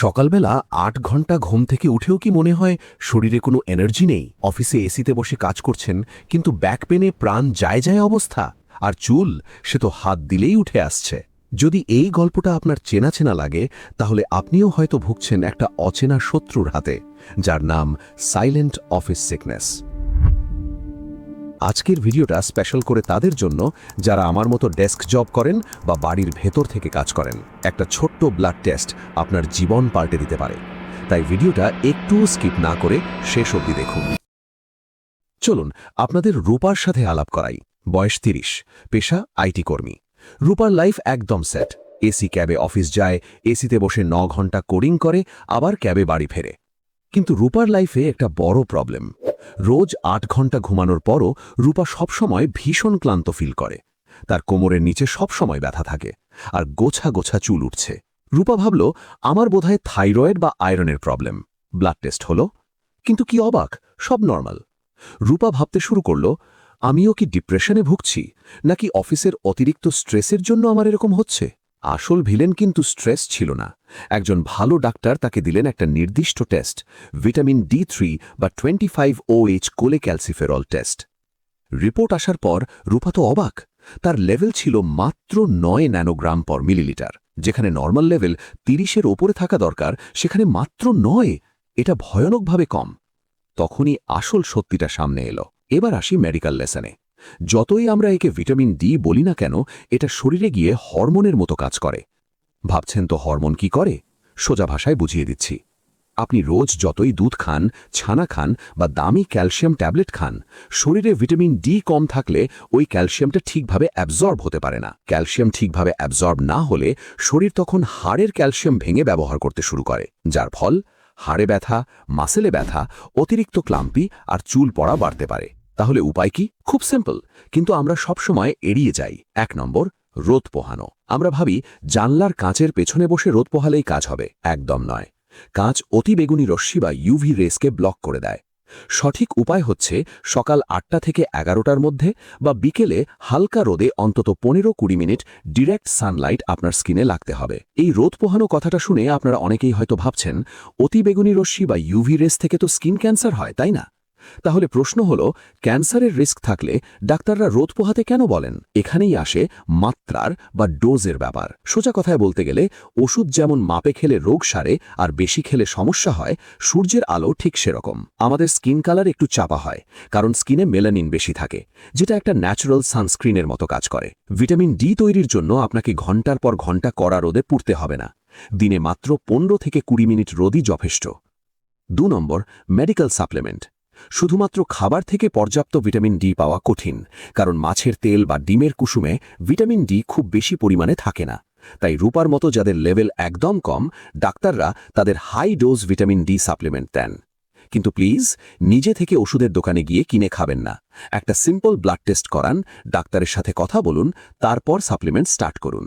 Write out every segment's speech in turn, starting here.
সকালবেলা ৮ ঘন্টা ঘুম থেকে উঠেও কি মনে হয় শরীরে কোনো এনার্জি নেই? অফিসে এসিতে বসে কাজ করছেন, কিন্তু ব্যাক পেনে প্রাণ যায় যায় অবস্থা। আর চুল, সে তো হাত দিলেই উঠে আসছে। যদি এই গল্পটা আপনার চেনা চেনা লাগে, তাহলে আপনিও হয়তো ভুগছেন একটা অচেনা শত্রুর হাতে, যার নাম সাইলেন্ট অফিস সিকনেস। আজকের ভিডিওটা স্পেশাল করে তাদের জন্য যারা আমার মতো ডেস্ক জব করেন বা বাড়ির ভেতর থেকে কাজ করেন। একটা ছোট্ট ব্লাড টেস্ট আপনার জীবন পাল্টে দিতে পারে। তাই ভিডিওটা একটু স্কিপ না করে শেষ অবধি দেখুন। চলুন আপনাদের রূপার সাথে আলাপ করাই। বয়স ৩০, পেশা আইটি কর্মী। রূপার লাইফ একদম সেট। এসি ক্যাবে অফিস যায়, এসিতে বসে ৯ ঘন্টা কোডিং করে, আবার ক্যাবে বাড়ি ফেরে। কিন্তু রূপার লাইফে একটা বড় প্রবলেম। রোজ ৮ ঘন্টা ঘুমানোর পরও রূপা সবসময় ভীষণ ক্লান্ত ফিল করে। তার কোমরের নিচে সবসময় ব্যথা থাকে, আর গোছা গোছা চুল উঠছে। রূপা ভাবল, আমার বোধহয় থাইরয়েড বা আয়রনের প্রবলেম। ব্লাড টেস্ট হলো, কিন্তু কি অবাক, সব নর্মাল। রূপা ভাবতে শুরু করল, আমিও কি ডিপ্রেশনে ভুগছি, নাকি অফিসের অতিরিক্ত স্ট্রেসের জন্য আমার এরকম হচ্ছে? আসল ভিলেন কিন্তু স্ট্রেস ছিল না। একজন ভালো ডাক্তার তাকে দিলেন একটা নির্দিষ্ট টেস্ট, ভিটামিন D3 বা 25OH কোলেক্যালসিফেরল টেস্ট। রিপোর্ট আসার পর রূপা তো অবাক। তার লেভেল ছিল মাত্র ৯ ন্যানোগ্রাম পর মিলিলিটার। যেখানে নর্মাল লেভেল ৩০-এর ওপরে থাকা দরকার, সেখানে মাত্র ৯। এটা ভয়ানকভাবে কম। তখনই আসল সত্যিটা সামনে এলো। এবার আসি মেডিকেল লেসনে। যতই আমরা একে ভিটামিন ডি বলি না কেন, এটা শরীরে গিয়ে হরমোনের মতো কাজ করে। ভাবছেন তো হরমোন কি করে? সোজা ভাষায় বুঝিয়ে দিচ্ছি। আপনি রোজ যতই দুধ খান, ছানা খান বা দামি ক্যালসিয়াম ট্যাবলেট খান, শরীরে ভিটামিন ডি কম থাকলে ওই ক্যালসিয়ামটা ঠিকভাবে অ্যাবজর্ব হতে পারে না। ক্যালসিয়াম ঠিকভাবে অ্যাবজর্ব না হলে শরীর তখন হাড়ের ক্যালসিয়াম ভেঙে ব্যবহার করতে শুরু করে, যার ফল হাড়ে ব্যথা, মাসেলে ব্যথা, অতিরিক্ত ক্লান্তি আর চুল পড়া বাড়তে পারে। তাহলে উপায় কি? খুব সিম্পল, কিন্তু আমরা সবসময় এড়িয়ে যাই। ১ নম্বর, রোদ পোহানো। আমরা ভাবি জানলার কাঁচের পেছনে বসে রোদ পোহালেই কাজ হবে। একদম নয়। কাঁচ অতিবেগুনি রশ্মি বা ইউভি রেসকে ব্লক করে দেয়। সঠিক উপায় হচ্ছে সকাল ৮টা থেকে ১১টার মধ্যে বা বিকেলে হালকা রোদে অন্তত ১৫-২০ মিনিট ডিরেক্ট সানলাইট আপনার স্কিনে লাগতে হবে। এই রোদ পোহানো কথাটা শুনে আপনারা অনেকেই হয়তো ভাবছেন, অতিবেগুনি রশ্মি বা ইউভি রেস থেকে তো স্কিন ক্যান্সার হয়, তাই না? তাহলে প্রশ্ন হলো, ক্যান্সারের রিস্ক থাকলে ডাক্তাররা রোদ পোহাতে কেন বলেন? এখানেই আসে মাত্রার বা ডোজের ব্যাপার। সোজা কথায় বলতে গেলে, ওষুধ যেমন মাপে খেলে রোগ সারে আর বেশি খেলে সমস্যা হয়, সূর্যের আলো ঠিক সেরকম। আমাদের স্কিন কালার একটু চাপা হয়, কারণ স্কিনে মেলানিন বেশি থাকে, যেটা একটা ন্যাচারাল সানস্ক্রিনের মতো কাজ করে। ভিটামিন ডি তৈরির জন্য আপনাকে ঘন্টার পর ঘন্টা কড়া রোদে পুড়তে হবে না। দিনে মাত্র ১৫ থেকে ২০ মিনিট রোদই যথেষ্ট। ২ নম্বর, মেডিকেল সাপ্লিমেন্ট। শুধুমাত্র খাবার থেকে পর্যাপ্ত ভিটামিন ডি পাওয়া কঠিন, কারণ মাছের তেল বা ডিমের কুসুমে ভিটামিন ডি খুব বেশি পরিমাণে থাকে না। তাই রূপার মতো যাদের লেভেল একদম কম, ডাক্তাররা তাদের high dose vitamin D supplement দেন। কিন্তু প্লিজ, নিজে থেকে ওষুধের দোকানে গিয়ে কিনে খাবেন না। একটা সিম্পল ব্লাড টেস্ট করান, ডাক্তারের সাথে কথা বলুন, তারপর সাপ্লিমেন্ট স্টার্ট করুন।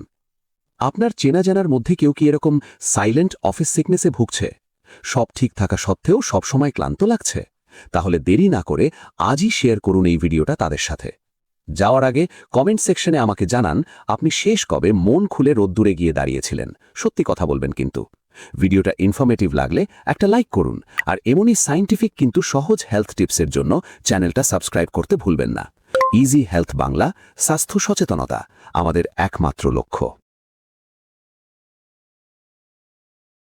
আপনার চেনা জানার মধ্যে কেউ কি এরকম সাইলেন্ট অফিস সিকনেসে ভুগছে? সব ঠিক থাকা সত্ত্বেও সবসময় ক্লান্ত লাগছে? তাহলে দেরি না করে আজই শেয়ার করুন এই ভিডিওটা তাদের সাথে। যাওয়ার আগে কমেন্ট সেকশনে আমাকে জানান, আপনি শেষ কবে মন খুলে রোদ্দুরে গিয়ে দাঁড়িয়েছিলেন। সত্যি কথা বলবেন কিন্তু। ভিডিওটা ইনফরমেটিভ লাগলে একটা লাইক করুন, আর এমনই সায়েন্টিফিক কিন্তু সহজ হেলথ টিপসের জন্য চ্যানেলটা সাবস্ক্রাইব করতে ভুলবেন না। ইজি হেলথ বাংলা, স্বাস্থ্য সচেতনতা আমাদের একমাত্র লক্ষ্য।